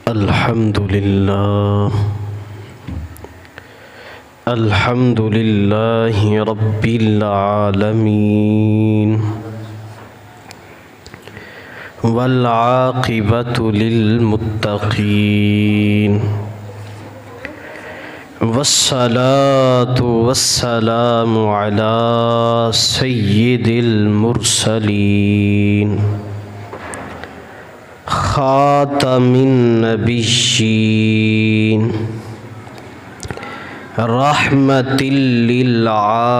الحمد للہ رب العالمین والعاقبۃ للمتقین والصلاة والسلام علی سید المرسلین خاتم النبیین رحمت للعالمین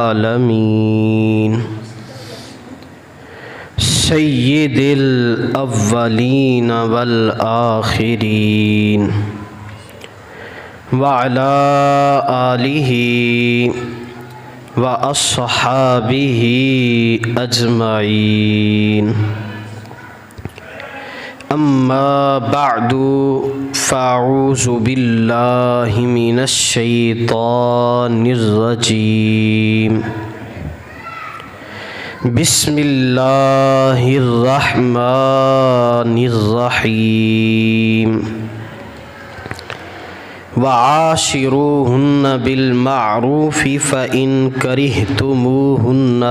سید الاولین والآخرین وعلی آلہ واصحابہ اجمعین اما بعد فاعوذ باللہ من الشیطان الرجیم بسم اللہ الرحمن الرحیم وعاشروہن بالمعروف فإن کرہتموہن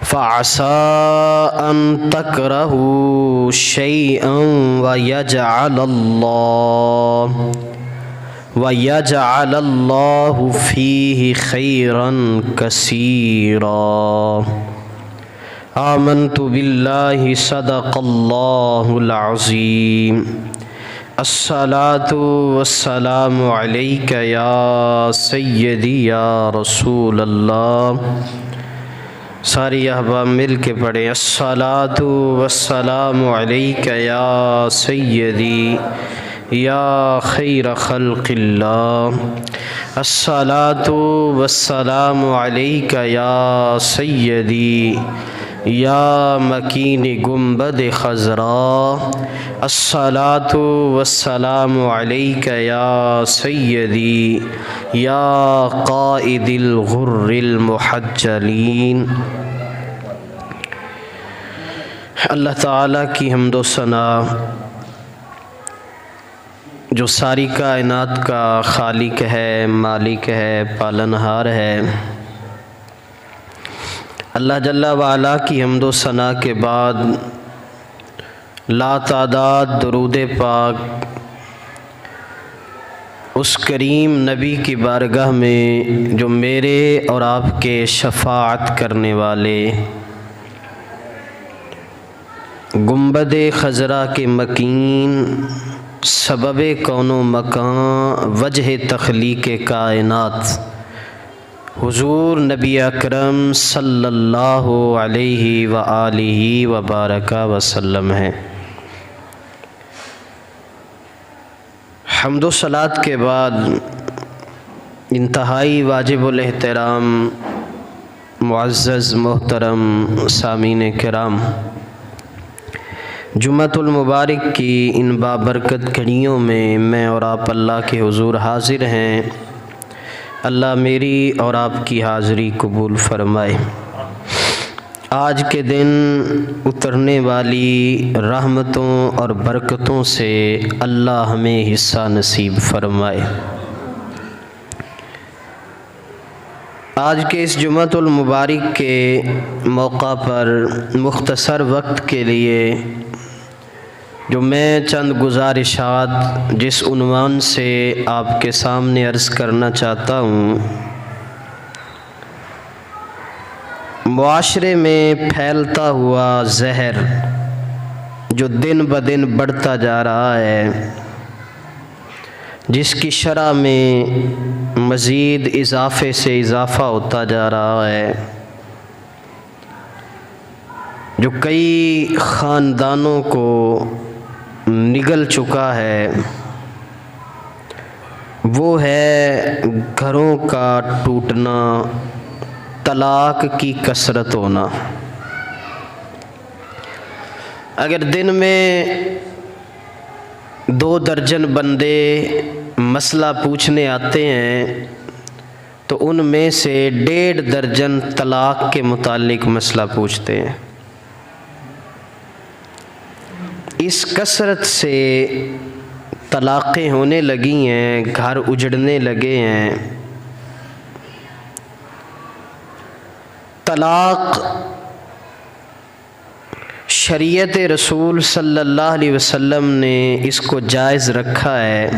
فعسى أن تكرهوا شيئا ويجعل الله فيه خيرا كثيرا آمنت بالله صدق الله العظيم الصلاة والسلام عليك يا سيدي يا رسول الله ساری احباب مل کے پڑھیں الصلاۃ والسلام علیک یا سیدی یا خیر خلق اللہ الصلاۃ والسلام علیک یا سیدی یا مکین گنبد خضرا الصلاۃ والسلام علیک یا سیدی یا قائد الغر المحجلین۔ اللہ تعالیٰ کی حمد و ثنا جو ساری کائنات کا خالق ہے، مالک ہے، پالنہار ہے، اللہ جل وعلا کی حمد و ثنا کے بعد لا تعداد درود پاک اس کریم نبی کی بارگاہ میں جو میرے اور آپ کے شفاعت کرنے والے گنبد خضرا کے مکین سبب کون و مکان وجہ تخلیق کائنات حضور نبی اکرم صلی اللہ علیہ وآلہ وبارک وسلم ہے۔ حمد و صلات کے بعد انتہائی واجب الاحترام معزز محترم سامعین کرام، جمعۃ المبارک کی ان بابرکت گھڑیوں میں اور آپ اللہ کے حضور حاضر ہیں۔ اللہ میری اور آپ کی حاضری قبول فرمائے۔ آج کے دن اترنے والی رحمتوں اور برکتوں سے اللہ ہمیں حصہ نصیب فرمائے۔ آج کے اس جمعۃ المبارک کے موقع پر مختصر وقت کے لیے جو میں چند گزارشات جس عنوان سے آپ کے سامنے عرض کرنا چاہتا ہوں، معاشرے میں پھیلتا ہوا زہر جو دن بدن بڑھتا جا رہا ہے، جس کی شرح میں مزید اضافے سے اضافہ ہوتا جا رہا ہے، جو کئی خاندانوں کو نگل چکا ہے، وہ ہے گھروں کا ٹوٹنا، طلاق کی کثرت ہونا۔ اگر دن میں 2 درجن بندے مسئلہ پوچھنے آتے ہیں تو ان میں سے 1.5 درجن طلاق کے متعلق مسئلہ پوچھتے ہیں۔ اس کثرت سے طلاقیں ہونے لگی ہیں، گھر اجڑنے لگے ہیں۔ طلاق شریعت رسول صلی اللہ علیہ وسلم نے اس کو جائز رکھا ہے،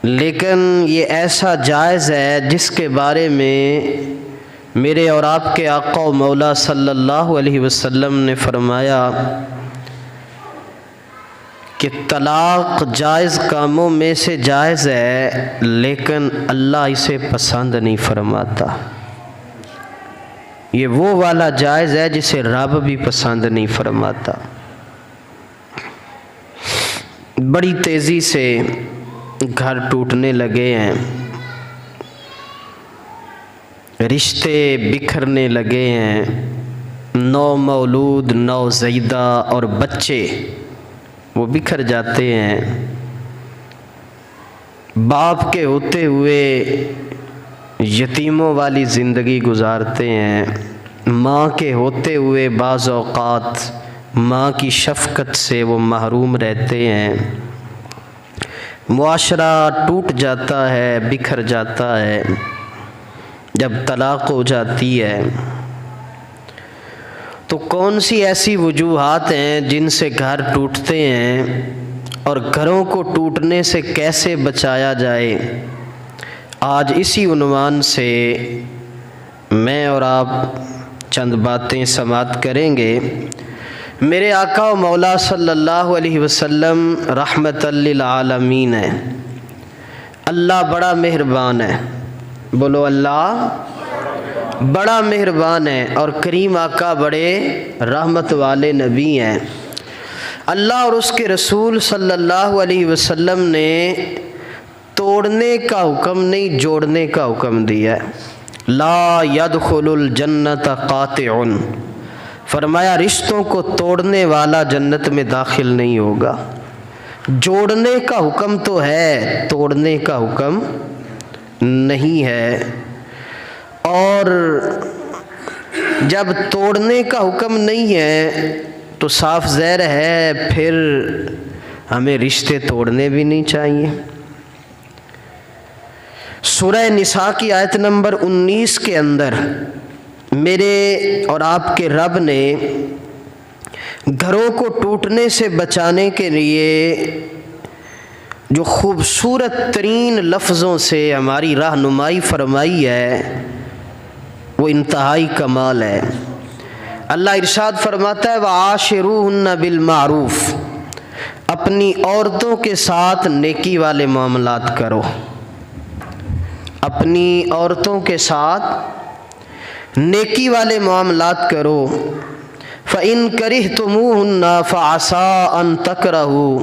لیکن یہ ایسا جائز ہے جس کے بارے میں میرے اور آپ کے آقا و مولا صلی اللہ علیہ وسلم نے فرمایا کہ طلاق جائز کاموں میں سے جائز ہے، لیکن اللہ اسے پسند نہیں فرماتا۔ یہ وہ والا جائز ہے جسے رب بھی پسند نہیں فرماتا۔ بڑی تیزی سے گھر ٹوٹنے لگے ہیں، رشتے بکھرنے لگے ہیں، نو مولود، نو زیدہ اور بچے وہ بکھر جاتے ہیں۔ باپ کے ہوتے ہوئے یتیموں والی زندگی گزارتے ہیں، ماں کے ہوتے ہوئے بعض اوقات ماں کی شفقت سے وہ محروم رہتے ہیں۔ معاشرہ ٹوٹ جاتا ہے، بکھر جاتا ہے جب طلاق ہو جاتی ہے۔ تو کون سی ایسی وجوہات ہیں جن سے گھر ٹوٹتے ہیں اور گھروں کو ٹوٹنے سے کیسے بچایا جائے؟ آج اسی عنوان سے میں اور آپ چند باتیں سماعت کریں گے۔ میرے آقا و مولا صلی اللہ علیہ وسلم رحمت للعالمین ہے۔ اللہ بڑا مہربان ہے، بولو اللہ بڑا مہربان ہے، اور کریم آقا بڑے رحمت والے نبی ہیں۔ اللہ اور اس کے رسول صلی اللہ علیہ وسلم نے توڑنے کا حکم نہیں، جوڑنے کا حکم دیا ہے۔ لا يدخل الجنت قاطع، فرمایا رشتوں کو توڑنے والا جنت میں داخل نہیں ہوگا۔ جوڑنے کا حکم تو ہے، توڑنے کا حکم نہیں ہے۔ اور جب توڑنے کا حکم نہیں ہے تو صاف ظاہر ہے پھر ہمیں رشتے توڑنے بھی نہیں چاہیے۔ سورہ نساء کی آیت نمبر 19 کے اندر میرے اور آپ کے رب نے گھروں کو ٹوٹنے سے بچانے کے لیے جو خوبصورت ترین لفظوں سے ہماری رہنمائی فرمائی ہے وہ انتہائی کمال ہے۔ اللہ ارشاد فرماتا ہے وَعَاشِرُوهُنَّ بِالْمَعْرُوفِ، اپنی عورتوں کے ساتھ نیکی والے معاملات کرو، اپنی عورتوں کے ساتھ نیکی والے معاملات کرو۔ فَإِن كَرِهْتُمُوهُنَّ فَعَسَىٰ أَن تَكْرَهُوا،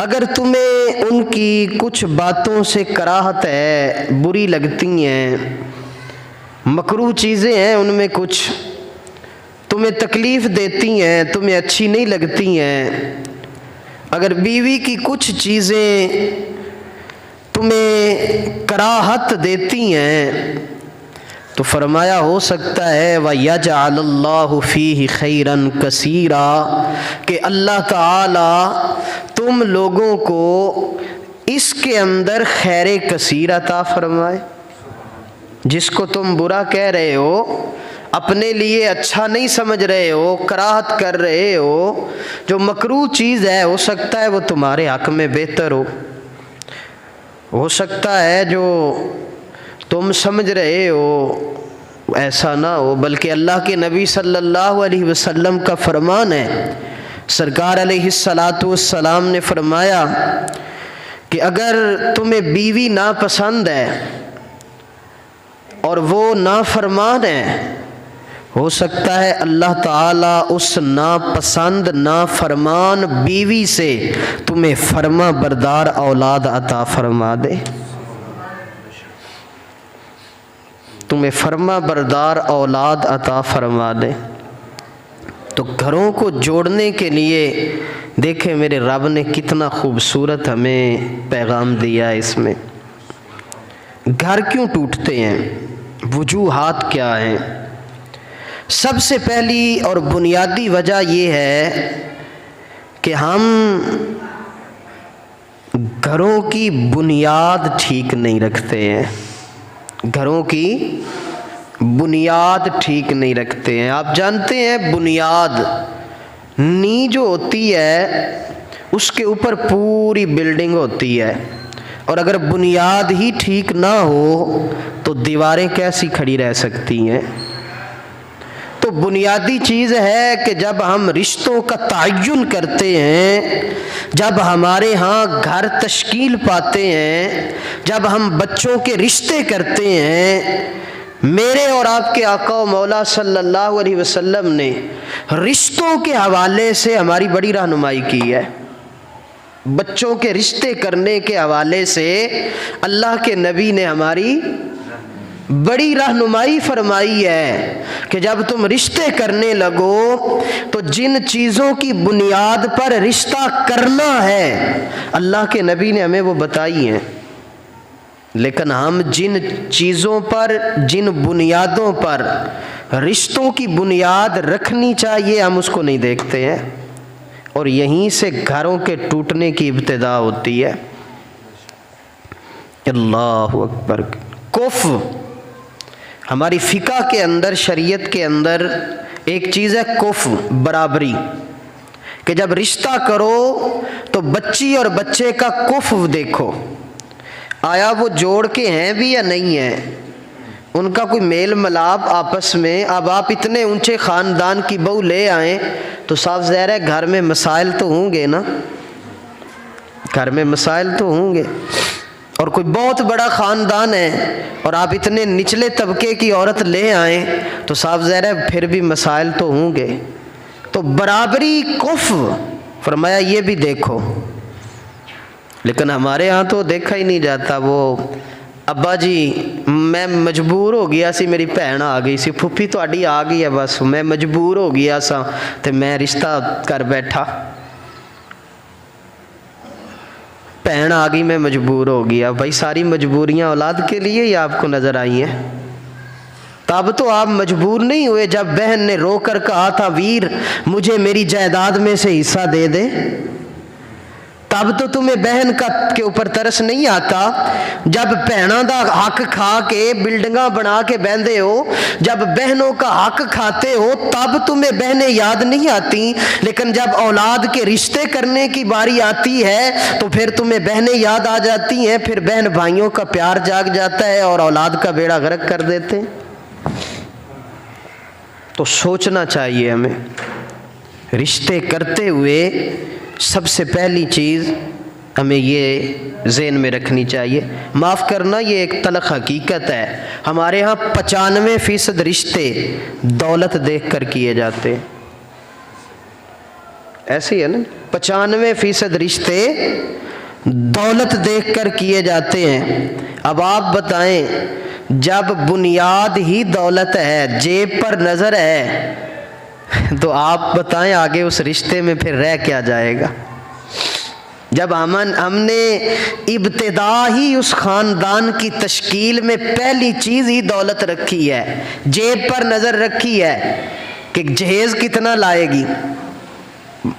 اگر تمہیں ان کی کچھ باتوں سے کراہت ہے، بری لگتی ہیں، مکروہ چیزیں ہیں، ان میں کچھ تمہیں تکلیف دیتی ہیں، تمہیں اچھی نہیں لگتی ہیں، اگر بیوی کی کچھ چیزیں تمہیں کراہت دیتی ہیں تو فرمایا ہو سکتا ہے وَيَجْعَلَ اللَّهُ فِيهِ خَيْرًا كَثِيرًا، کہ اللہ تعالی تم لوگوں کو اس کے اندر خیر کثیر عطا فرمائے۔ جس کو تم برا کہہ رہے ہو، اپنے لیے اچھا نہیں سمجھ رہے ہو، کراہت کر رہے ہو، جو مکروہ چیز ہے ہو سکتا ہے وہ تمہارے حق میں بہتر ہو سکتا ہے جو تم سمجھ رہے ہو ایسا نہ ہو، بلکہ اللہ کے نبی صلی اللہ علیہ وسلم کا فرمان ہے۔ سرکار علیہ السلام نے فرمایا کہ اگر تمہیں بیوی ناپسند ہے اور وہ نافرمان ہے، ہو سکتا ہے اللہ تعالیٰ اس ناپسند نافرمان بیوی سے تمہیں فرما بردار اولاد عطا فرما دے، تمہیں فرما بردار اولاد عطا فرما دے۔ تو گھروں کو جوڑنے کے لیے دیکھیں میرے رب نے کتنا خوبصورت ہمیں پیغام دیا ہے۔ اس میں گھر کیوں ٹوٹتے ہیں؟ وجوہات کیا ہیں؟ سب سے پہلی اور بنیادی وجہ یہ ہے کہ ہم گھروں کی بنیاد ٹھیک نہیں رکھتے ہیں۔ گھروں کی بنیاد ٹھیک نہیں رکھتے ہیں۔ آپ جانتے ہیں بنیاد نیز جو ہوتی ہے اس کے اوپر پوری بلڈنگ ہوتی ہے، اور اگر بنیاد ہی ٹھیک نہ ہو تو دیواریں کیسی کھڑی رہ سکتی ہیں؟ تو بنیادی چیز ہے کہ جب ہم رشتوں کا تعین کرتے ہیں، جب ہمارے ہاں گھر تشکیل پاتے ہیں، جب ہم بچوں کے رشتے کرتے ہیں، میرے اور آپ کے آقا و مولا صلی اللہ علیہ وسلم نے رشتوں کے حوالے سے ہماری بڑی رہنمائی کی ہے۔ بچوں کے رشتے کرنے کے حوالے سے اللہ کے نبی نے ہماری بڑی رہنمائی فرمائی ہے کہ جب تم رشتے کرنے لگو تو جن چیزوں کی بنیاد پر رشتہ کرنا ہے اللہ کے نبی نے ہمیں وہ بتائی ہیں، لیکن ہم جن چیزوں پر، جن بنیادوں پر رشتوں کی بنیاد رکھنی چاہیے ہم اس کو نہیں دیکھتے ہیں، اور یہیں سے گھروں کے ٹوٹنے کی ابتدا ہوتی ہے۔ اللہ اکبر۔ کف ہماری فقہ کے اندر، شریعت کے اندر ایک چیز ہے کف، برابری، کہ جب رشتہ کرو تو بچی اور بچے کا کف دیکھو، آیا وہ جوڑ کے ہیں بھی یا نہیں ہیں، ان کا کوئی میل ملاپ آپس میں۔ اب آپ اتنے اونچے خاندان کی بہو لے آئیں تو صاف ظاہر ہے گھر میں مسائل تو ہوں گے نا، گھر میں مسائل تو ہوں گے۔ اور کوئی بہت بڑا خاندان ہے اور آپ اتنے نچلے طبقے کی عورت لے آئیں تو صاف ظاہر ہے پھر بھی مسائل تو ہوں گے۔ تو برابری، کف، فرمایا یہ بھی دیکھو، لیکن ہمارے ہاں تو دیکھا ہی نہیں جاتا۔ وہ ابا جی میں مجبور ہو گیا سی، میری بھن آ گئی سی، پھپھی تہاڈی آ گئی ہے، بس میں مجبور ہو گیا سا تے میں رشتہ کر بیٹھا، بہن آ گئی میں مجبور ہو گیا۔ بھائی ساری مجبوریاں اولاد کے لیے ہی آپ کو نظر آئی ہیں؟ تب تو آپ مجبور نہیں ہوئے جب بہن نے رو کر کہا تھا ویر مجھے میری جائیداد میں سے حصہ دے دے، تب تو تمہیں بہن کے اوپر ترس نہیں آتا۔ جب بہنوں دا حق کھا کے بلڈنگاں بنا کے بہندے ہو، جب بہنوں کا حق کھاتے ہو تب تمہیں بہنیں یاد نہیں آتی، لیکن جب اولاد کے رشتے کرنے کی باری آتی ہے تو پھر تمہیں بہنیں یاد آ جاتی ہیں، پھر بہن بھائیوں کا پیار جاگ جاتا ہے اور اولاد کا بیڑا غرق کر دیتے ہیں۔ تو سوچنا چاہیے ہمیں، رشتے کرتے ہوئے سب سے پہلی چیز ہمیں یہ ذہن میں رکھنی چاہیے۔ معاف کرنا، یہ ایک تلخ حقیقت ہے، ہمارے ہاں 95% رشتے دولت دیکھ کر کیے جاتے ہیں، ایسے ہی ہے نا، 95% رشتے دولت دیکھ کر کیے جاتے ہیں۔ اب آپ بتائیں جب بنیاد ہی دولت ہے، جیب پر نظر ہے، تو آپ بتائیں آگے اس رشتے میں پھر رہ کیا جائے گا؟ جب ہم نے ابتدا ہی اس خاندان کی تشکیل میں پہلی چیز ہی دولت رکھی ہے، جیب پر نظر رکھی ہے کہ جہیز کتنا لائے گی،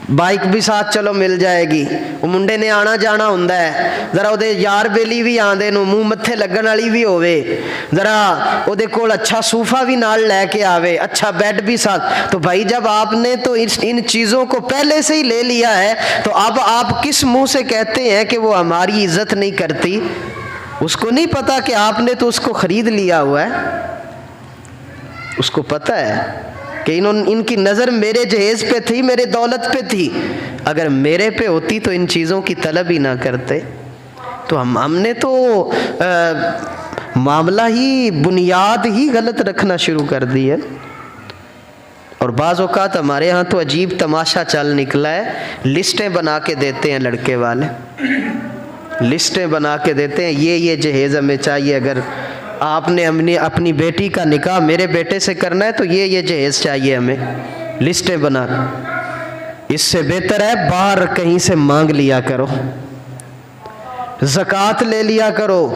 بائک بھی ساتھ چلو مل جائے گی، وہ منڈے نے آنا جانا ہوندا ہے، ذرا وہ یار بیلی بھی آندے نو منہ متھے لگن والی بھی ہووے، ذرا وہ کول اچھا صوفہ بھی نال لے کے آوے، اچھا بیڈ بھی ساتھ۔ تو بھائی جب آپ نے تو ان چیزوں کو پہلے سے ہی لے لیا ہے تو اب آپ کس منہ سے کہتے ہیں کہ وہ ہماری عزت نہیں کرتی؟ اس کو نہیں پتا کہ آپ نے تو اس کو خرید لیا ہوا ہے، اس کو پتہ ہے کہ ان کی نظر میرے جہیز پہ تھی، میرے دولت پہ تھی، اگر میرے پہ ہوتی تو ان چیزوں کی طلب ہی نہ کرتے۔ تو ہم نے تو معاملہ ہی، بنیاد ہی غلط رکھنا شروع کر دی ہے۔ اور بعض اوقات ہمارے ہاں تو عجیب تماشا چل نکلا ہے، لسٹیں بنا کے دیتے ہیں لڑکے والے، لسٹیں بنا کے دیتے ہیں یہ جہیز ہمیں چاہیے، اگر آپ نے اپنی بیٹی کا نکاح میرے بیٹے سے کرنا ہے تو یہ جہیز چاہیے ہمیں، لسٹیں بنا۔ اس سے بہتر ہے باہر کہیں سے مانگ لیا کرو، زکوٰۃ لے لیا کرو،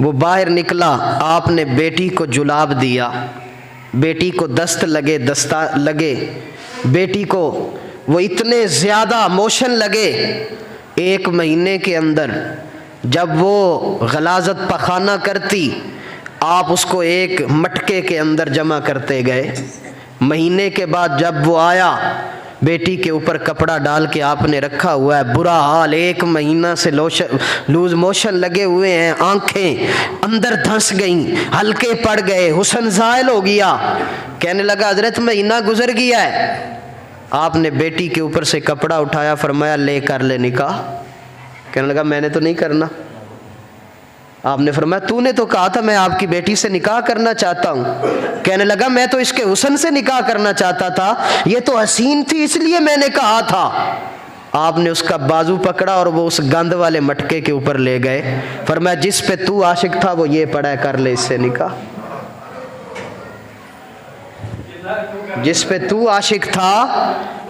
وہ باہر نکلا، آپ نے بیٹی کو جلاب دیا، بیٹی کو دست لگے، بیٹی کو وہ اتنے زیادہ موشن لگے، 1 مہینے کے اندر جب وہ غلاظت پخانہ کرتی، آپ اس کو ایک مٹکے کے اندر جمع کرتے گئے۔ مہینے کے بعد جب وہ آیا، بیٹی کے اوپر کپڑا ڈال کے آپ نے رکھا ہوا ہے، برا حال، 1 مہینہ سے لوز موشن لگے ہوئے ہیں، آنکھیں اندر دھنس گئیں، ہلکے پڑ گئے، حسن زائل ہو گیا۔ کہنے لگا حضرت مہینہ گزر گیا ہے۔ آپ نے بیٹی کے اوپر سے کپڑا اٹھایا، فرمایا لے کر لے نکاح۔ کہنے لگا میں نے تو نہیں کرنا۔ آپ نے فرمایا تو نے تو کہا تھا میں آپ کی بیٹی سے نکاح کرنا چاہتا ہوں۔ کہنے لگا میں تو اس کے حسن سے نکاح کرنا چاہتا تھا، یہ تو حسین تھی اس لیے میں نے کہا تھا۔ آپ نے اس کا بازو پکڑا اور وہ اس گند والے مٹکے کے اوپر لے گئے، فرمایا جس پہ تو عاشق تھا وہ یہ پڑا ہے، کر لے اس سے نکاح۔ جس پہ تو عاشق تھا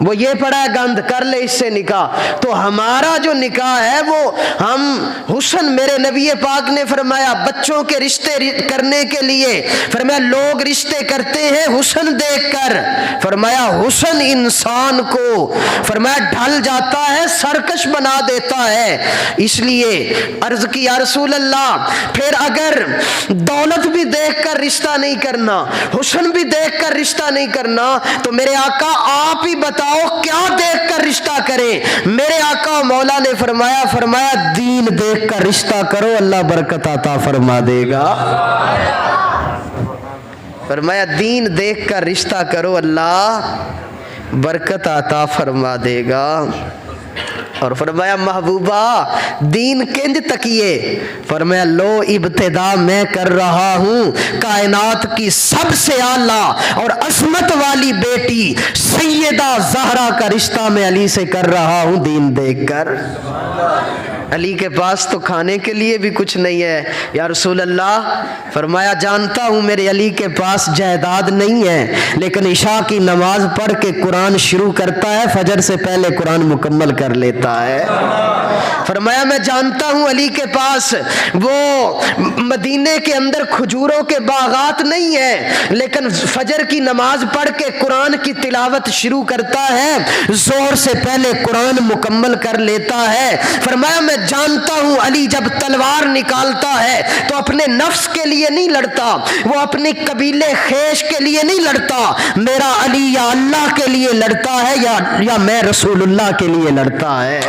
وہ یہ پڑا ہے گند، کر لے اس سے نکاح۔ تو ہمارا جو نکاح ہے وہ ہم حسن، میرے نبی پاک نے فرمایا بچوں کے رشتے کرنے کے لیے فرمایا لوگ رشتے کرتے ہیں حسن دیکھ کر، فرمایا حسن انسان کو فرمایا ڈھل جاتا ہے، سرکش بنا دیتا ہے۔ اس لیے عرض کی یا رسول اللہ، پھر اگر دولت بھی دیکھ کر رشتہ نہیں کرنا، حسن بھی دیکھ کر رشتہ نہیں کرنا، تو میرے آقا آپ ہی بتاؤ کیا دیکھ کر رشتہ کریں؟ میرے آقا مولا نے فرمایا دین دیکھ کر رشتہ کرو، اللہ برکت عطا فرما دے گا۔ فرمایا دین دیکھ کر رشتہ کرو، اللہ برکت عطا فرما دے گا۔ اور فرمایا محبوبہ دین کنج تکیے، فرمایا لو ابتدا میں کر رہا ہوں کائنات کی سب سے اعلیٰ اور عظمت والی بیٹی سیدہ زہرا کا رشتہ میں علی سے کر رہا ہوں دین دیکھ کر۔ علی کے پاس تو کھانے کے لیے بھی کچھ نہیں ہے یا رسول اللہ، فرمایا جانتا ہوں میرے علی کے پاس جائیداد نہیں ہے، لیکن عشاء کی نماز پڑھ کے قرآن شروع کرتا ہے، فجر سے پہلے قرآن مکمل کر لیتا ہے۔ فرمایا میں جانتا ہوں علی کے پاس وہ مدینے کے اندر کھجوروں کے باغات نہیں ہیں، لیکن فجر کی نماز پڑھ کے قرآن کی تلاوت شروع کرتا ہے، زور سے پہلے قرآن مکمل کر لیتا ہے۔ فرمایا میں جانتا ہوں علی جب تلوار نکالتا ہے تو اپنے نفس کے لیے نہیں لڑتا، وہ اپنے قبیلے خیش کے لیے نہیں لڑتا، میرا علی یا اللہ کے لیے لڑتا ہے یا میں رسول اللہ کے لیے لڑتا ہے۔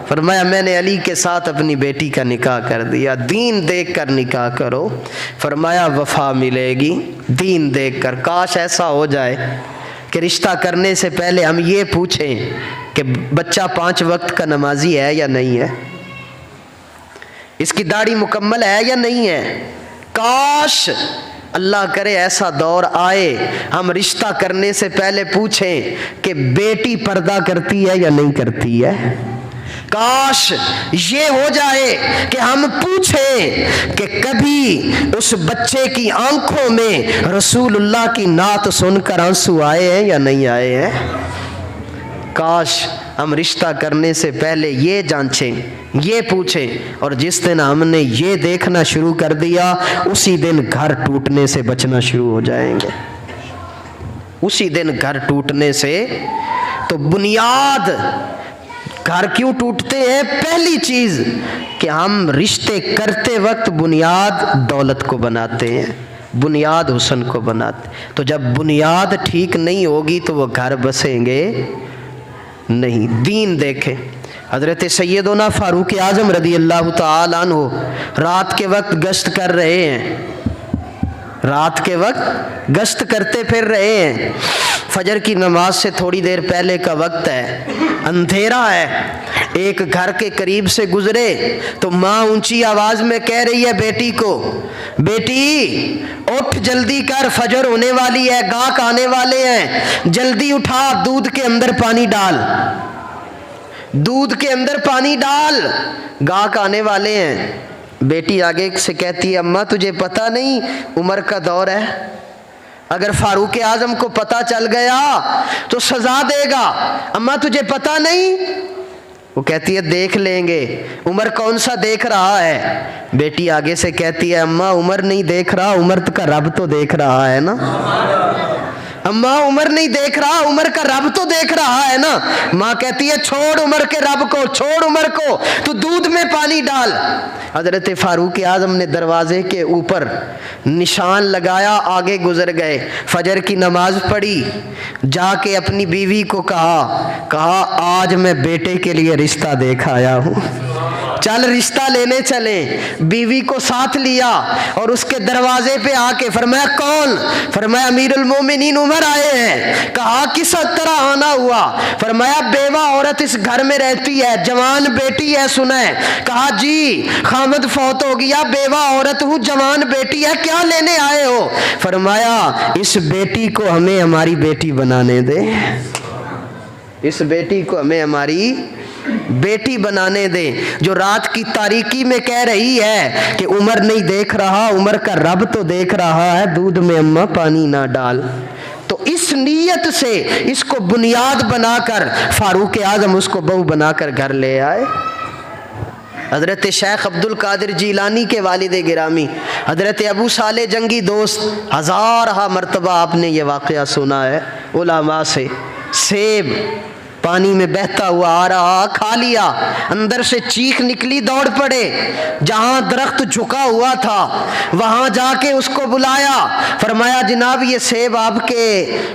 فرمایا میں نے علی کے ساتھ اپنی بیٹی کا نکاح کر دیا، دین دیکھ کر نکاح کرو۔ فرمایا وفا ملے گی دین دیکھ کر۔ کاش ایسا ہو جائے کہ رشتہ کرنے سے پہلے ہم یہ پوچھیں کہ بچہ 5 وقت کا نمازی ہے یا نہیں ہے، اس کی داڑھی مکمل ہے یا نہیں ہے۔ کاش اللہ کرے ایسا دور آئے ہم رشتہ کرنے سے پہلے پوچھیں کہ بیٹی پردہ کرتی ہے یا نہیں کرتی ہے۔ کاش یہ ہو جائے کہ ہم پوچھیں کہ کبھی اس بچے کی آنکھوں میں رسول اللہ کی نعت سن کر آنسو آئے ہیں یا نہیں آئے ہیں۔ کاش ہم رشتہ کرنے سے پہلے یہ جانچیں، یہ پوچھیں، اور جس دن ہم نے یہ دیکھنا شروع کر دیا اسی دن گھر ٹوٹنے سے بچنا شروع ہو جائیں گے۔ اسی دن گھر ٹوٹنے سے تو بنیاد گھر کیوں ٹوٹتے ہیں؟ پہلی چیز کہ ہم رشتے کرتے وقت بنیاد دولت کو بناتے ہیں، بنیاد حسن کو بناتے، تو جب بنیاد ٹھیک نہیں ہوگی تو وہ گھر بسیں گے نہیں۔ دین دیکھیں، حضرت سیدنا فاروق اعظم رضی اللہ تعالیٰ عنہ رات کے وقت گشت کر رہے ہیں، رات کے وقت گشت کرتے پھر رہے ہیں، فجر کی نماز سے تھوڑی دیر پہلے کا وقت ہے، اندھیرا ہے، ایک گھر کے قریب سے گزرے تو ماں اونچی آواز میں کہہ رہی ہے بیٹی کو، بیٹی اٹھ جلدی کر، فجر ہونے والی ہے، گاہک آنے والے ہیں، جلدی اٹھا، دودھ کے اندر پانی ڈال، دودھ کے اندر پانی ڈال، گاہک آنے والے ہیں۔ بیٹی آگے سے کہتی ہے اماں تجھے پتہ نہیں عمر کا دور ہے، اگر فاروق اعظم کو پتہ چل گیا تو سزا دے گا، اماں تجھے پتہ نہیں۔ وہ کہتی ہے دیکھ لیں گے۔ عمر کون سا دیکھ رہا ہے؟ بیٹی آگے سے کہتی ہے اماں عمر نہیں دیکھ رہا، عمر کا رب تو دیکھ رہا ہے نا۔ اماں عمر نہیں دیکھ رہا، عمر کا رب تو دیکھ رہا ہے نا۔ ماں کہتی ہے چھوڑ عمر کے رب کو، چھوڑ عمر کو، تو دودھ میں پانی ڈال۔ حضرت فاروق اعظم نے دروازے کے اوپر نشان لگایا، آگے گزر گئے، فجر کی نماز پڑھی، جا کے اپنی بیوی کو کہا آج میں بیٹے کے لیے رشتہ دیکھ آیا ہوں، چل رشتہ لینے چلیں۔ بیوی کو ساتھ لیا اور اس کے دروازے پہ آ کے فرمایا کون؟ فرمایا امیر المومنین عمر آئے ہیں۔ کہا کس طرح آنا ہوا؟ فرمایا بیوہ عورت اس گھر میں رہتی ہے، جوان بیٹی ہے سنیں۔ کہا جی خامد فوت ہو گیا، بیوہ عورت ہوں، جوان بیٹی ہے، کیا لینے آئے ہو؟ فرمایا اس بیٹی کو ہمیں ہماری بیٹی بنانے دے، اس بیٹی کو ہمیں ہماری بیٹی بنانے دے، جو رات کی تاریکی میں کہہ رہی ہے کہ عمر نہیں دیکھ رہا، عمر کا رب تو دیکھ رہا ہے، دودھ میں اماں پانی نہ ڈال۔ تو اس نیت سے اس کو بنیاد بنا کر فاروق اعظم اس کو بہو بنا کر گھر لے آئے۔ حضرت شیخ عبد القادر جیلانی کے والد گرامی حضرت ابو صالح جنگی دوست، ہزارہ مرتبہ آپ نے یہ واقعہ سنا ہے علماء سے۔ سیب پانی میں بہتا ہوا آ رہا، کھا لیا، اندر سے چیخ نکلی، دوڑ پڑے، جہاں درخت جھکا ہوا تھا وہاں جا کے اس کو بلایا، فرمایا جناب یہ سیب آپ کے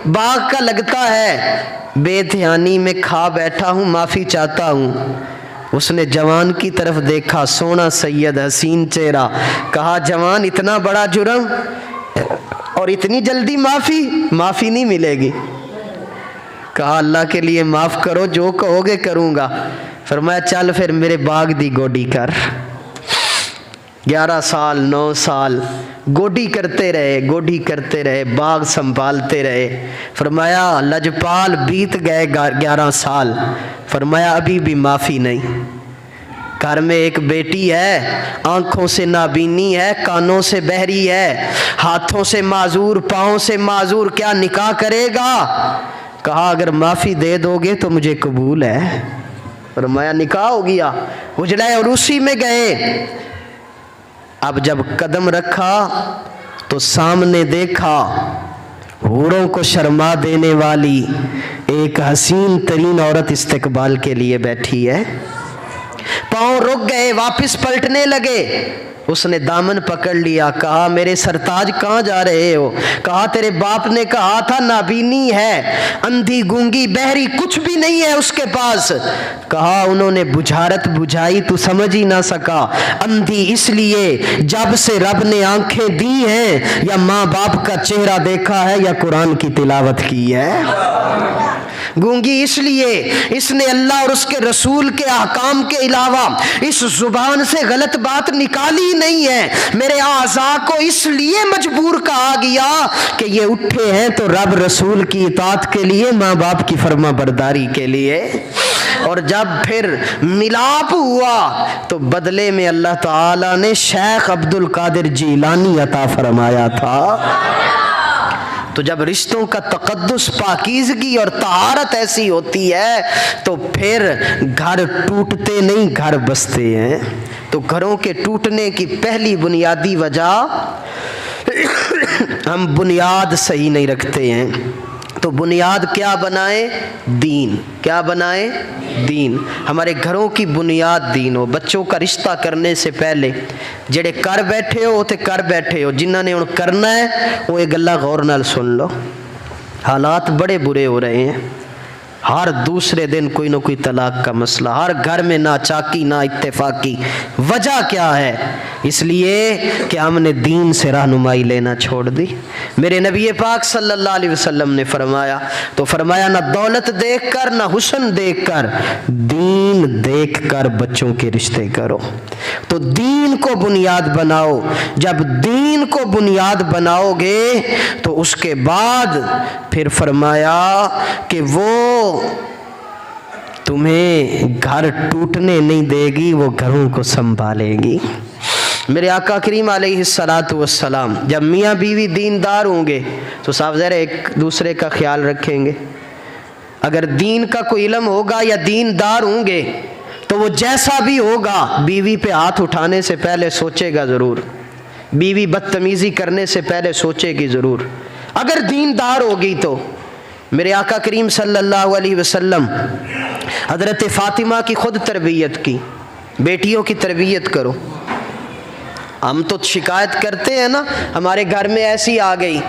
باغ کا لگتا ہے، بے دھیانی میں کھا بیٹھا ہوں، معافی چاہتا ہوں۔ اس نے جوان کی طرف دیکھا، سونا سید حسین چہرہ، کہا جوان اتنا بڑا جرم اور اتنی جلدی معافی نہیں ملے گی۔ کہا اللہ کے لیے معاف کرو، جو کہو گے کروں گا۔ فرمایا چل پھر میرے باغ دی گوڈی کر۔ 11 سال 9 سال گوڈی کرتے رہے، باغ سنبھالتے رہے۔ فرمایا لجپال بیت گئے 11 سال، فرمایا ابھی بھی معافی نہیں۔ گھر میں ایک بیٹی ہے، آنکھوں سے نابینی ہے، کانوں سے بہری ہے، ہاتھوں سے معذور، پاؤں سے معذور، کیا نکاح کرے گا؟ کہا اگر معافی دے دو گے تو مجھے قبول ہے۔ فرمایا نکاح ہو گیا، اجلے اور اسی میں گئے۔ اب جب قدم رکھا تو سامنے دیکھا حوروں کو شرما دینے والی ایک حسین ترین عورت استقبال کے لیے بیٹھی ہے۔ پاؤں رک گئے، واپس پلٹنے لگے۔ اس نے دامن پکڑ لیا، کہا میرے سرتاج کہاں جا رہے ہو؟ کہا تیرے باپ نے کہا تھا نابینی ہے، اندھی گونگی بہری کچھ بھی نہیں ہے اس کے پاس۔ کہا انہوں نے بجھارت بجھائی تو سمجھ ہی نہ سکا، اندھی اس لیے جب سے رب نے آنکھیں دی ہیں، یا ماں باپ کا چہرہ دیکھا ہے یا قرآن کی تلاوت کی ہے۔ گونگی اس لیے اس نے اللہ اور اس کے رسول کے احکام کے علاوہ اس زبان سے غلط بات نکالی نہیں ہے۔ میرے اعضاء کو اس لیے مجبور کہا گیا کہ یہ اٹھے ہیں تو رب رسول کی اطاعت کے لیے، ماں باپ کی فرما برداری کے لیے۔ اور جب پھر ملاپ ہوا تو بدلے میں اللہ تعالی نے شیخ عبد القادر جیلانی عطا فرمایا تھا۔ تو جب رشتوں کا تقدس، پاکیزگی اور طہارت ایسی ہوتی ہے تو پھر گھر ٹوٹتے نہیں، گھر بستے ہیں۔ تو گھروں کے ٹوٹنے کی پہلی بنیادی وجہ ہم بنیاد صحیح نہیں رکھتے ہیں۔ تو بنیاد کیا بنائیں؟ دین۔ کیا بنائیں؟ دین۔ ہمارے گھروں کی بنیاد دین ہو۔ بچوں کا رشتہ کرنے سے پہلے جڑے کر بیٹھے ہو تے کر بیٹھے ہو، جنہاں نے ہن کرنا ہے وہ ایک گلا غور نال سن لو۔ حالات بڑے برے ہو رہے ہیں، ہر دوسرے دن کوئی نہ کوئی طلاق کا مسئلہ، ہر گھر میں نہ چاکی نہ اتفاقی۔ وجہ کیا ہے؟ اس لیے کہ ہم نے دین سے رہنمائی لینا چھوڑ دی۔ میرے نبی پاک صلی اللہ علیہ وسلم نے فرمایا، تو فرمایا نہ دولت دیکھ کر، نہ حسن دیکھ کر، دین دیکھ کر بچوں کے رشتے کرو۔ تو دین کو بنیاد بناؤ۔ جب دین کو بنیاد بناؤ گے تو اس کے بعد پھر فرمایا کہ وہ تمہیں گھر ٹوٹنے نہیں دے گی، وہ گھروں کو سنبھالے گی۔ میرے آقا کریم علیہ السلام جب میاں بیوی دیندار ہوں گے تو صاف ظاہر ایک دوسرے کا خیال رکھیں گے۔ اگر دین کا کوئی علم ہوگا یا دیندار ہوں گے تو وہ جیسا بھی ہوگا بیوی پہ ہاتھ اٹھانے سے پہلے سوچے گا ضرور، بیوی بدتمیزی کرنے سے پہلے سوچے گی ضرور، اگر دیندار ہوگی تو۔ میرے آقا کریم صلی اللہ علیہ وسلم حضرت فاطمہ کی خود تربیت کی، بیٹیوں کی تربیت کرو۔ ہم تو شکایت کرتے ہیں نا، ہمارے گھر میں ایسی آ گئی،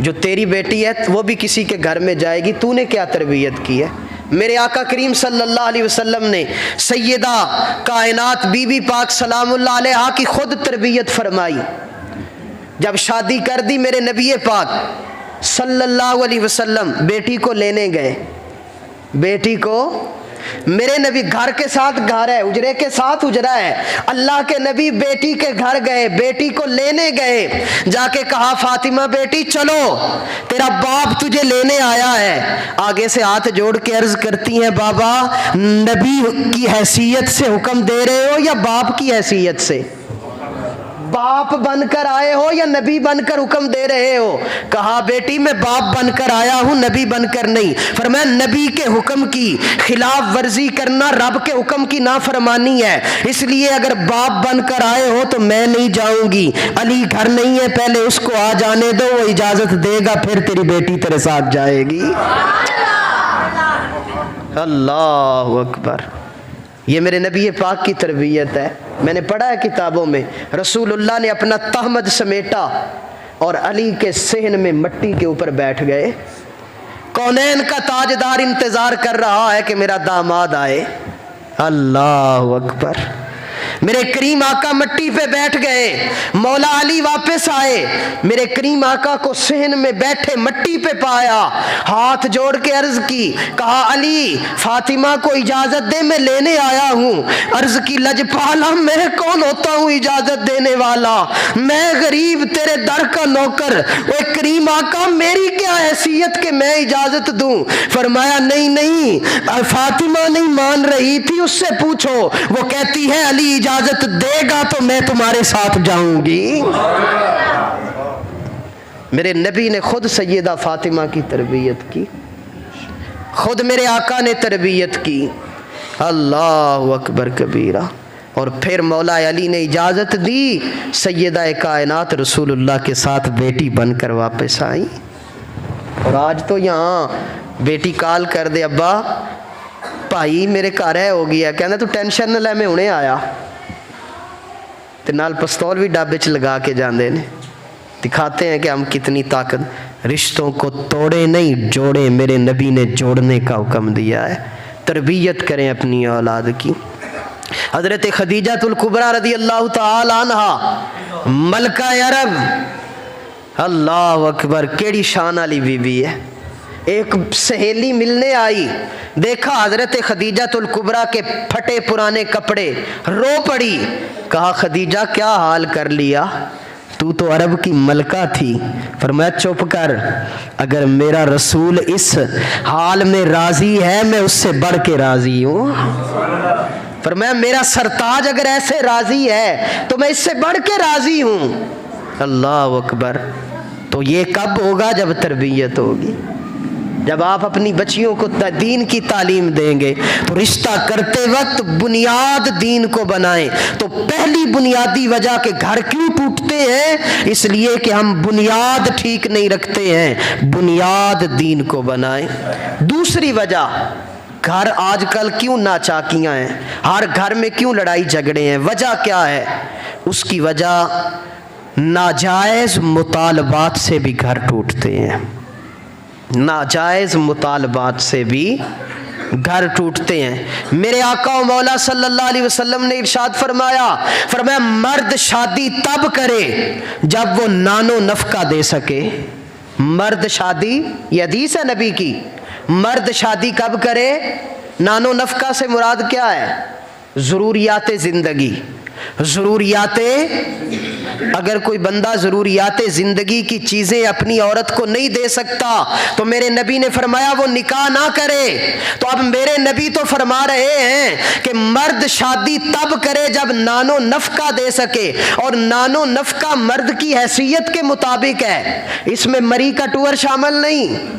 جو تیری بیٹی ہے وہ بھی کسی کے گھر میں جائے گی، تو نے کیا تربیت کی ہے؟ میرے آقا کریم صلی اللہ علیہ وسلم نے سیدہ کائنات بی بی پاک سلام اللہ علیہا کی خود تربیت فرمائی۔ جب شادی کر دی میرے نبی پاک صلی اللہ علیہ وسلم بیٹی کو لینے گئے، بیٹی کو میرے نبی گھر کے ساتھ گھر ہے، اجرے کے ساتھ اجرا ہے، اللہ کے نبی بیٹی کے گھر گئے، بیٹی کو لینے گئے، جا کے کہا فاطمہ بیٹی چلو تیرا باپ تجھے لینے آیا ہے۔ آگے سے ہاتھ جوڑ کے عرض کرتی ہیں بابا نبی کی حیثیت سے حکم دے رہے ہو یا باپ کی حیثیت سے؟ باپ بن کر آئے ہو یا نبی بن کر حکم دے رہے ہو؟ کہا بیٹی میں باپ بن کر آیا ہوں، نبی بن کر نہیں۔ فرمایا نبی کے حکم کی خلاف ورزی کرنا رب کے حکم کی نافرمانی ہے، اس لیے اگر باپ بن کر آئے ہو تو میں نہیں جاؤں گی، علی گھر نہیں ہے، پہلے اس کو آ جانے دو، وہ اجازت دے گا پھر تیری بیٹی تیرے ساتھ جائے گی۔ اللہ اکبر، یہ میرے نبی پاک کی تربیت ہے۔ میں نے پڑھا ہے کتابوں میں، رسول اللہ نے اپنا تہمد سمیٹا اور علی کے صحن میں مٹی کے اوپر بیٹھ گئے۔ کونین کا تاجدار انتظار کر رہا ہے کہ میرا داماد آئے۔ اللہ اکبر، میرے کریم آقا مٹی پہ بیٹھ گئے، مولا علی واپس آئے، میرے کریم آقا کو صحن میں بیٹھے مٹی پہ پایا، ہاتھ جوڑ کے عرض کی، کہا علی فاطمہ کو اجازت دے میں لینے آیا ہوں۔ عرض کی لجپالا میں کون ہوتا ہوں اجازت دینے والا، میں غریب تیرے در کا نوکر، وہ کریم آقا میری کیا حیثیت کہ میں اجازت دوں؟ فرمایا نہیں نہیں، فاطمہ نہیں مان رہی تھی، اس سے پوچھو، وہ کہتی ہے علی اجازت دے گا تو میں تمہارے ساتھ جاؤں گی۔ میرے نبی نے خود سیدہ فاطمہ کی تربیت کی، خود میرے آقا نے تربیت کی۔ اللہ اکبر کبیرہ۔ اور پھر مولا علی نے اجازت دی، سیدہ کائنات رسول اللہ کے ساتھ بیٹی بن کر واپس آئی۔ اور آج تو یہاں بیٹی کال کر دے ابا بھائی میرے گھر ہے ہو گیا، کہنا تو ٹینشن نہ لے میں ہنے آیا، تے نال پستول بھی ڈابے چ لگا کے جاندے نے، دکھاتے ہیں کہ ہم کتنی طاقت۔ رشتوں کو توڑے نہیں جوڑے، میرے نبی نے جوڑنے کا حکم دیا ہے۔ تربیت کریں اپنی اولاد کی۔ حضرت خدیجہ الکبریٰ رضی اللہ تعالی عنہا ملکہ عرب، اللہ اکبر، کیڑی شان والی بی بی ہے۔ ایک سہیلی ملنے آئی، دیکھا حضرت خدیجہ الکبریٰ کے پھٹے پرانے کپڑے، رو پڑی، کہا خدیجہ کیا حال کر لیا، تو عرب کی ملکہ تھی۔ فرمایا چپ کر، اگر میرا رسول اس حال میں راضی ہے میں اس سے بڑھ کے راضی ہوں۔ فرمایا میرا سرتاج اگر ایسے راضی ہے تو میں اس سے بڑھ کے راضی ہوں۔ اللہ اکبر۔ تو یہ کب ہوگا؟ جب تربیت ہوگی، جب آپ اپنی بچیوں کو دین کی تعلیم دیں گے۔ تو رشتہ کرتے وقت بنیاد دین کو بنائیں۔ تو پہلی بنیادی وجہ کہ گھر کیوں ٹوٹتے ہیں، اس لیے کہ ہم بنیاد ٹھیک نہیں رکھتے ہیں، بنیاد دین کو بنائیں۔ دوسری وجہ، گھر آج کل کیوں ناچاکیاں ہیں، ہر گھر میں کیوں لڑائی جھگڑے ہیں، وجہ کیا ہے؟ اس کی وجہ ناجائز مطالبات سے بھی گھر ٹوٹتے ہیں، ناجائز مطالبات سے بھی گھر ٹوٹتے ہیں۔ میرے آقا و مولا صلی اللہ علیہ وسلم نے ارشاد فرمایا مرد شادی تب کرے جب وہ نان و نفقہ دے سکے۔ مرد شادی، یہ حدیث ہے نبی کی، مرد شادی کب کرے؟ نان و نفقہ سے مراد کیا ہے؟ ضروریات زندگی، ضروریات، اگر کوئی بندہ ضروریات زندگی کی چیزیں اپنی عورت کو نہیں دے سکتا تو میرے نبی نے فرمایا وہ نکاح نہ کرے۔ تو اب میرے نبی تو فرما رہے ہیں کہ مرد شادی تب کرے جب نان و نفقہ دے سکے، اور نان و نفقہ مرد کی حیثیت کے مطابق ہے، اس میں مری کا ٹور شامل نہیں۔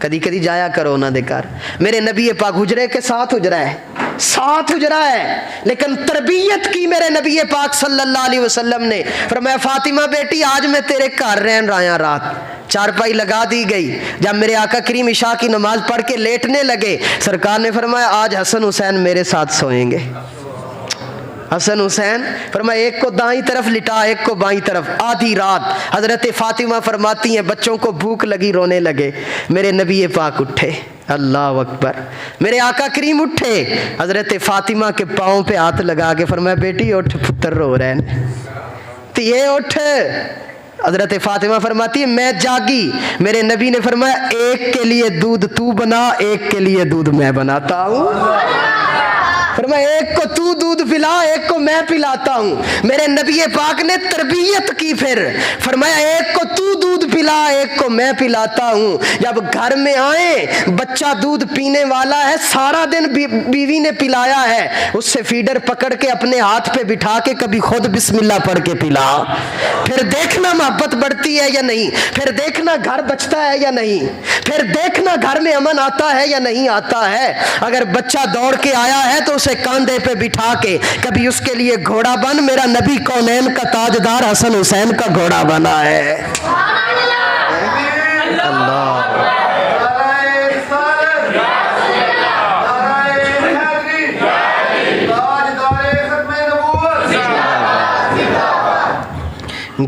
کدی کدی جایا کرو نہ دے کر. میرے نبی پاک حجرے کے ساتھ حجرہ ہے لیکن تربیت کی میرے نبی پاک صلی اللہ علیہ وسلم نے. فرمایا فاطمہ بیٹی آج میں تیرے گھر رہن رہا رات. چارپائی لگا دی گئی. جب میرے آقا کریم عشاء کی نماز پڑھ کے لیٹنے لگے سرکار نے فرمایا آج حسن حسین میرے ساتھ سوئیں گے. حسن حسین فرمایا ایک کو دائیں طرف لٹا ایک کو بائیں طرف. آدھی رات حضرت فاطمہ فرماتی ہیں بچوں کو بھوک لگی رونے لگے. میرے نبی پاک اٹھے. اللہ اکبر. میرے آقا کریم اٹھے حضرت فاطمہ کے پاؤں پہ ہاتھ لگا کے فرمایا بیٹی اٹھ پتر رو رہے ہیں تو یہ اٹھ. حضرت فاطمہ فرماتی ہے میں جاگی. میرے نبی نے فرمایا ایک کے لیے دودھ تو بنا ایک کے لیے دودھ میں بناتا ہوں. فرمایا ایک کو تو دودھ پلا ایک کو میں پلاتا ہوں. میرے نبی پاک نے تربیت کی. پھر فرمایا ایک کو تو دودھ پلا ایک کو میں پلاتا ہوں. جب گھر میں آئے بچہ دودھ پینے والا ہے سارا دن بیوی نے پلایا ہے اس سے فیڈر پکڑ کے اپنے ہاتھ پہ بٹھا کے کبھی خود بسم اللہ پڑھ کے پلا. پھر دیکھنا محبت بڑھتی ہے یا نہیں. پھر دیکھنا گھر بچتا ہے یا نہیں. پھر دیکھنا گھر میں امن آتا ہے یا نہیں آتا ہے. اگر بچہ دوڑ کے آیا ہے تو اسے کاندھے پہ بٹھا کے کبھی اس کے لیے گھوڑا بن. میرا نبی کونین کا تاجدار حسن حسین کا گھوڑا بنا ہے. اللہ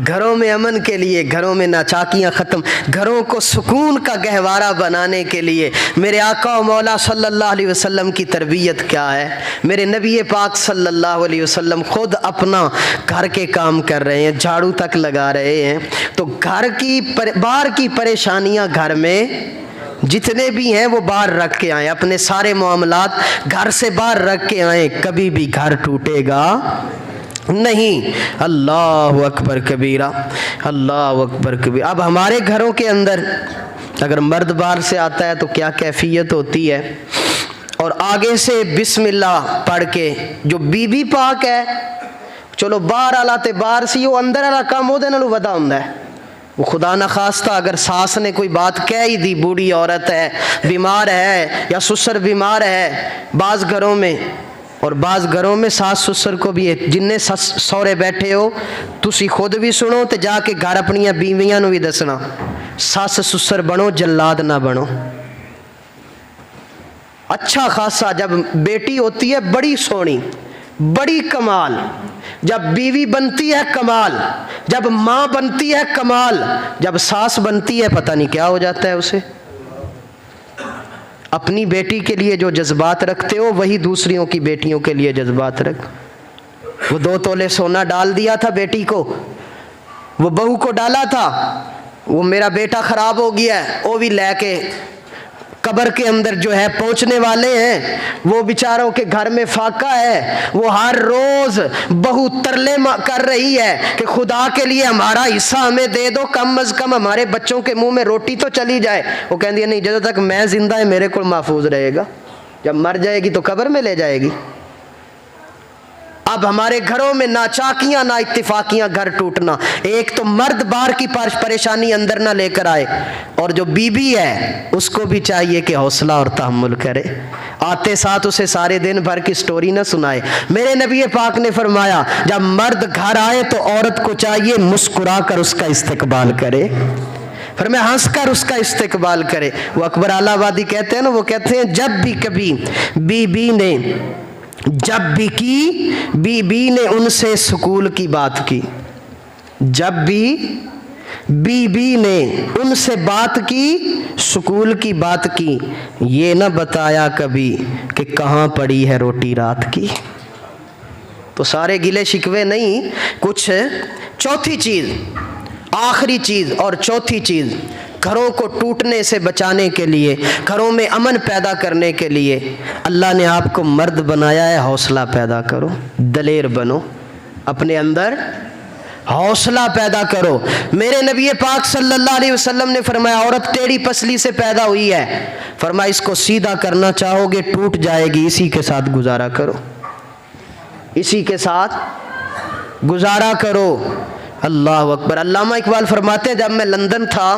گھروں میں امن کے لیے گھروں میں ناچاکیاں ختم گھروں کو سکون کا گہوارہ بنانے کے لیے میرے آقا و مولا صلی اللہ علیہ وسلم کی تربیت کیا ہے. میرے نبی پاک صلی اللہ علیہ وسلم خود اپنا گھر کے کام کر رہے ہیں جھاڑو تک لگا رہے ہیں تو گھر کی باہر کی پریشانیاں گھر میں جتنے بھی ہیں وہ باہر رکھ کے آئیں. اپنے سارے معاملات گھر سے باہر رکھ کے آئیں. کبھی بھی گھر ٹوٹے گا نہیں. اللہ اکبر کبیرہ. اللہ اکبر کبیرہ. اب ہمارے گھروں کے اندر اگر مرد باہر سے آتا ہے تو کیا کیفیت ہوتی ہے اور آگے سے بسم اللہ پڑھ کے جو بی بی پاک ہے چلو باہر آلا تے باہر سی وہ اندر آلا کام ہو دے نالوں ودا ہوندا ہے. وہ خدا نخواستہ اگر ساس نے کوئی بات کہہ ہی دی بوڑھی عورت ہے بیمار ہے یا سسر بیمار ہے بعض گھروں میں اور بعض گھروں میں ساس سسر کو بھی جننے سورے بیٹھے ہو تسی خود بھی سنو تے جا کے گھر اپنی بیویاں نو بھی دسنا ساس سسر بنو جلاد نہ بنو. اچھا خاصا جب بیٹی ہوتی ہے بڑی سونی بڑی کمال جب بیوی بنتی ہے کمال جب ماں بنتی ہے کمال جب ساس بنتی ہے پتہ نہیں کیا ہو جاتا ہے اسے. اپنی بیٹی کے لیے جو جذبات رکھتے ہو وہی دوسریوں کی بیٹیوں کے لیے جذبات رکھ. وہ 2 تولے سونا ڈال دیا تھا بیٹی کو وہ بہو کو ڈالا تھا وہ میرا بیٹا خراب ہو گیا ہے وہ بھی لے کے قبر کے اندر جو ہے پہنچنے والے ہیں. وہ بیچاروں کے گھر میں فاقہ ہے وہ ہر روز بہو ترلے کر رہی ہے کہ خدا کے لیے ہمارا حصہ ہمیں دے دو کم از کم ہمارے بچوں کے منہ میں روٹی تو چلی جائے. وہ کہتی ہے نہیں جب تک میں زندہ ہے میرے کو محفوظ رہے گا جب مر جائے گی تو قبر میں لے جائے گی. اب ہمارے گھروں میں ناچاکیاں نا اتفاقیاں گھر ٹوٹنا. ایک تو مرد باہر کی پریشانی اندر نہ لے کر آئے اور جو بیوی ہے اس کو بھی چاہیے کہ حوصلہ اور تحمل کرے. آتے ساتھ اسے سارے دن بھر کی سٹوری نہ سنائے. میرے نبی پاک نے فرمایا جب مرد گھر آئے تو عورت کو چاہیے مسکرا کر اس کا استقبال کرے. فرمایا ہنس کر اس کا استقبال کرے. وہ اکبر آلہ آبادی کہتے ہیں نا وہ کہتے ہیں جب بھی کبھی بی نے ان سے سکول کی بات کی جب بھی بی نے ان سے بات کی سکول کی بات کی یہ نہ بتایا کبھی کہ کہاں پڑی ہے روٹی رات کی. تو سارے گلے شکوے نہیں کچھ چوتھی چیز آخری چیز اور چوتھی چیز گھروں کو ٹوٹنے سے بچانے کے لیے گھروں میں امن پیدا کرنے کے لیے اللہ نے آپ کو مرد بنایا ہے. حوصلہ پیدا کرو دلیر بنو اپنے اندر حوصلہ پیدا کرو. میرے نبی پاک صلی اللہ علیہ وسلم نے فرمایا عورت ٹیڑھی پسلی سے پیدا ہوئی ہے فرمایا اس کو سیدھا کرنا چاہو گے ٹوٹ جائے گی اسی کے ساتھ گزارا کرو اسی کے ساتھ گزارا کرو. اللہ اکبر. علامہ اقبال فرماتے ہیں جب میں لندن تھا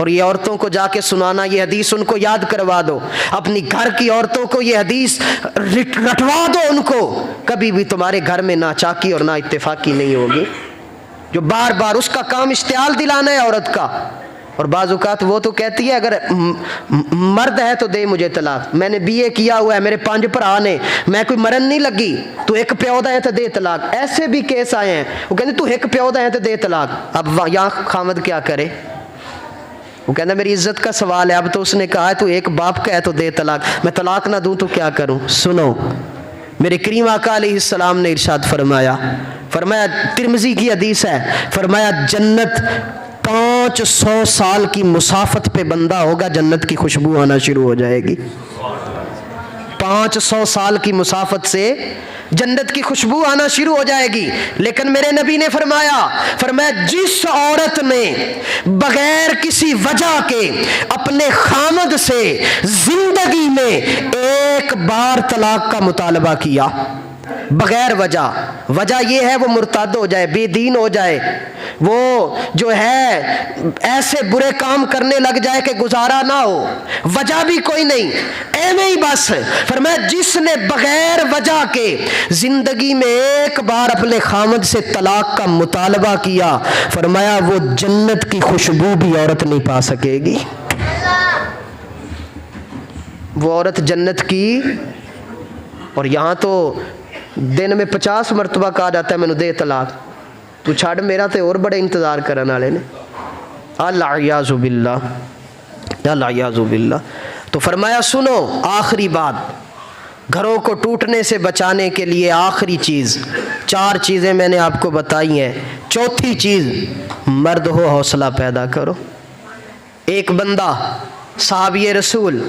اور یہ عورتوں کو جا کے سنانا، یہ حدیث ان کو یاد کروا دو، اپنی گھر کی عورتوں کو یہ حدیث رٹوا دو ان کو، کبھی بھی تمہارے گھر میں نہ چاکی اور نہ اتفاقی نہیں ہوگی۔ جو بار بار اس کا کام اشتعال دلانا ہے عورت کا، اور بعض اوقات وہ تو کہتی ہے اگر مرد ہے تو دے مجھے طلاق، میں نے BA کیا ہوا ہے، میرے 5 بھرا نے، میں کوئی مرن نہیں لگی، تو ایک پیو دا ہے تو دے طلاق۔ ایسے بھی کیس آئے ہیں، وہ کہتے تو ایک پیو دا ہے تو دے طلاق۔ اب یہاں خامد کیا کرے؟ وہ کہتا میری عزت کا سوال ہے، اب تو اس نے کہا ہے تو ایک باپ کا ہے تو دے طلاق، میں طلاق نہ دوں تو کیا کروں؟ سنو، میرے کریم آقا علیہ السلام نے ارشاد فرمایا ترمذی کی حدیث ہے، فرمایا جنت 500 سال کی مسافت پہ بندہ ہوگا، جنت کی خوشبو آنا شروع ہو جائے گی۔ 500 سال کی مسافت سے جنت کی خوشبو آنا شروع ہو جائے گی۔ لیکن میرے نبی نے فرمایا جس عورت نے بغیر کسی وجہ کے اپنے خامد سے زندگی میں ایک بار طلاق کا مطالبہ کیا، بغیر وجہ یہ ہے وہ مرتد ہو جائے، بے دین ہو جائے، وہ جو ہے ایسے برے کام کرنے لگ جائے کہ گزارا نہ ہو، وجہ بھی کوئی نہیں، ایویں ہی بس، فرمایا جس نے بغیر وجہ کے زندگی میں ایک بار اپنے خامد سے طلاق کا مطالبہ کیا، فرمایا وہ جنت کی خوشبو بھی عورت نہیں پا سکے گی۔ وہ عورت جنت کی، اور یہاں تو دن میں 50 مرتبہ کہا جاتا ہے میں نے دے طلاق، تو چھاڑ میرا تے اور بڑے انتظار کرنے والے نے۔ العیاذ باللہ، العیاذ باللہ۔ تو فرمایا سنو، آخری بات، گھروں کو ٹوٹنے سے بچانے کے لیے آخری چیز، 4 چیزیں میں نے آپ کو بتائی ہیں، چوتھی چیز مرد ہو حوصلہ پیدا کرو۔ ایک بندہ صحابی رسول،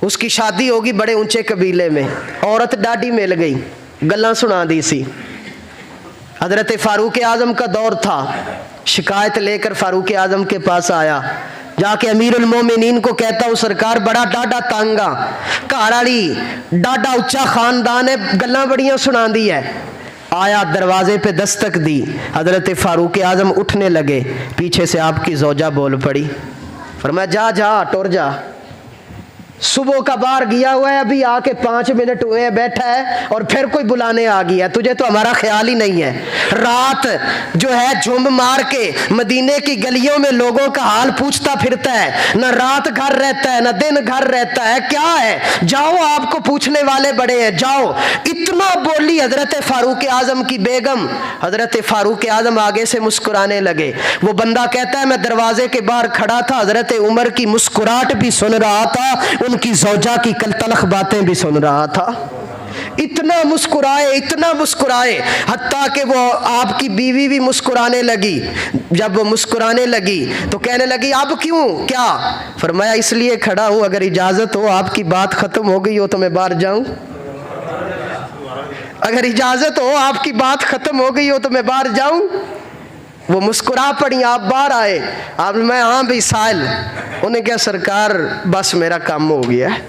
اس کی شادی ہوگی بڑے اونچے قبیلے میں، عورت ڈاڈی مل گئی، گلاں سنا دی سی، حضرت فاروق اعظم کا دور تھا، شکایت لے کر فاروق اعظم کے پاس آیا، جا کے امیر المومنین کو کہتا ہوں سرکار بڑا ڈاڈا تانگا، گھر والی ڈاڈا اچا خاندان ہے، گلاں بڑیاں سنا دی ہے۔ آیا، دروازے پہ دستک دی، حضرت فاروق اعظم اٹھنے لگے، پیچھے سے آپ کی زوجہ بول پڑی، فرمایا جا ٹور جا، صبح کا بار گیا ہوا ہے، ابھی آ کے 5 منٹ ہوئے بیٹھا ہے اور پھر کوئی بلانے آ گیا، تجھے تو ہمارا خیال ہی نہیں ہے۔ رات جو ہے جھوم مار کے مدینے کی گلیوں میں لوگوں کا حال پوچھتا پھرتا ہے، نہ رات گھر رہتا ہے نہ دن گھر رہتا ہے، کیا ہے؟ جاؤ، آپ کو پوچھنے والے بڑے ہیں، جاؤ۔ اتنا بولی حضرت فاروق اعظم کی بیگم، حضرت فاروق اعظم آگے سے مسکرانے لگے۔ وہ بندہ کہتا ہے میں دروازے کے باہر کھڑا تھا، حضرت عمر کی مسکراہٹ بھی سن رہا تھا، ان کی زوجہ کی تلخ باتیں بھی سن رہا تھا۔ اتنا مسکرائے حتیٰ کہ وہ آپ کی بیوی بھی مسکرانے لگی۔ جب وہ مسکرانے لگی تو کہنے لگی اب کیوں، کیا؟ فرمایا اس لیے کھڑا ہوں، اگر اجازت ہو آپ کی بات ختم ہو گئی ہو تو میں باہر جاؤں، اگر اجازت ہو آپ کی بات ختم ہو گئی ہو تو میں باہر جاؤں۔ وہ مسکرا پڑی، آپ باہر آئے، آپ میں ہاں بھی سائل، انہیں کیا سرکار بس میرا کام ہو گیا ہے۔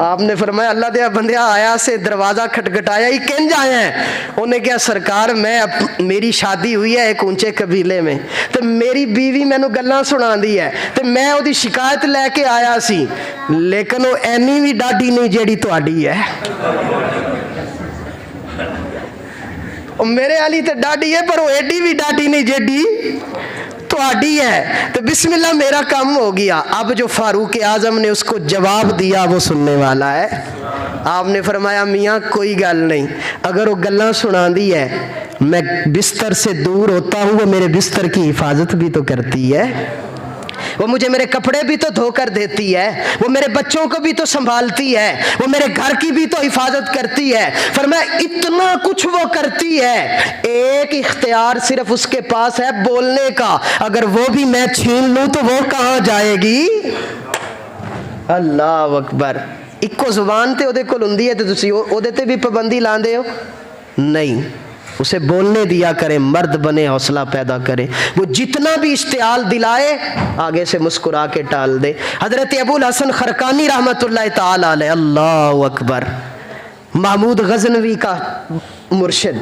آپ نے فرمایا اللہ دیا بندیا آیا سے دروازہ کھٹکھٹایا ہی کنج آئے ہیں؟ انہیں کیا سرکار میں میری شادی ہوئی ہے ایک اونچے قبیلے میں، تو میری بیوی مینو گلاں سنا دی ہے، تو میں وہ دی شکایت لے کے آیا سی، لیکن وہ اینی بھی ڈاڈی نہیں جیڑی تہاڈی ہے، میرے والی تو ڈاڈی ہے پر وہ ایڈی بھی ڈاڈی نہیں جیڈی تہاڈی ہے، تو بسم اللہ میرا کام ہو گیا۔ اب جو فاروق اعظم نے اس کو جواب دیا وہ سننے والا ہے۔ آپ نے فرمایا میاں کوئی گل نہیں، اگر وہ گلاں سنا دی ہے، میں بستر سے دور ہوتا ہوں، وہ میرے بستر کی حفاظت بھی تو کرتی ہے، وہ مجھے میرے کپڑے بھی تو دھو کر دیتی ہے، وہ میرے بچوں کو بھی تو سنبھالتی ہے، وہ میرے گھر کی بھی تو حفاظت کرتی ہے۔ فرمایا اتنا کچھ وہ کرتی ہے، ایک اختیار صرف اس کے پاس ہے بولنے کا، اگر وہ بھی میں چھین لوں تو وہ کہاں جائے گی؟ اللہ اکبر۔ ایک زبان تے اودے کول ہوندی ہے تے تسی اودے تے بھی پابندی لاندے ہو؟ نہیں، اسے بولنے دیا کرے، مرد بنے، حوصلہ پیدا کرے، وہ جتنا بھی اشتعال دلائے آگے سے مسکرا کے ٹال دے۔ حضرت ابو الحسن خرقانی رحمت اللہ تعالی علیہ، اللہ اکبر، محمود غزنوی کا مرشد،